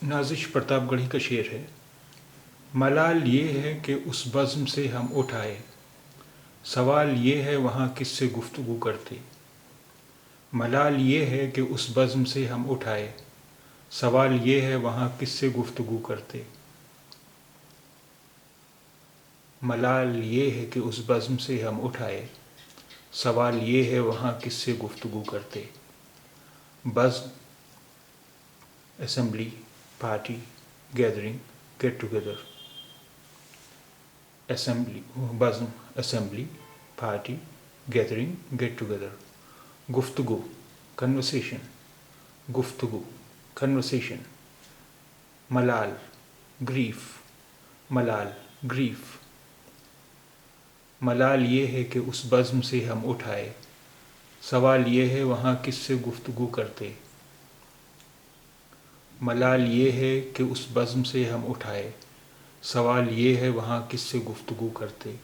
نازش پرتاپ گڑھی کا شعر ہے۔ ملال یہ ہے کہ اس بزم سے ہم اٹھ آئے، سوال یہ ہے وہاں کس سے گفتگو کرتے۔ ملال یہ ہے کہ اس بزم سے ہم اٹھ آئے، سوال یہ ہے وہاں کس سے گفتگو کرتے۔ ملال یہ ہے کہ اس بزم سے ہم اٹھ آئے، سوال یہ ہے وہاں کس سے گفتگو کرتے۔ بزم، assembly, party, gathering, get together. Assembly, بزم، assembly, party, gathering, get together. گفتگو، کنورسیشن، گفتگو، کنورسیشن۔ ملال، گریف، ملال، گریف۔ ملال یہ ہے کہ اس بزم سے ہم اٹھ آئے، سوال یہ ہے وہاں کس سے گفتگو کرتے۔ ملال یہ ہے کہ اس بزم سے ہم اٹھ آئے، سوال یہ ہے وہاں کس سے گفتگو کرتے۔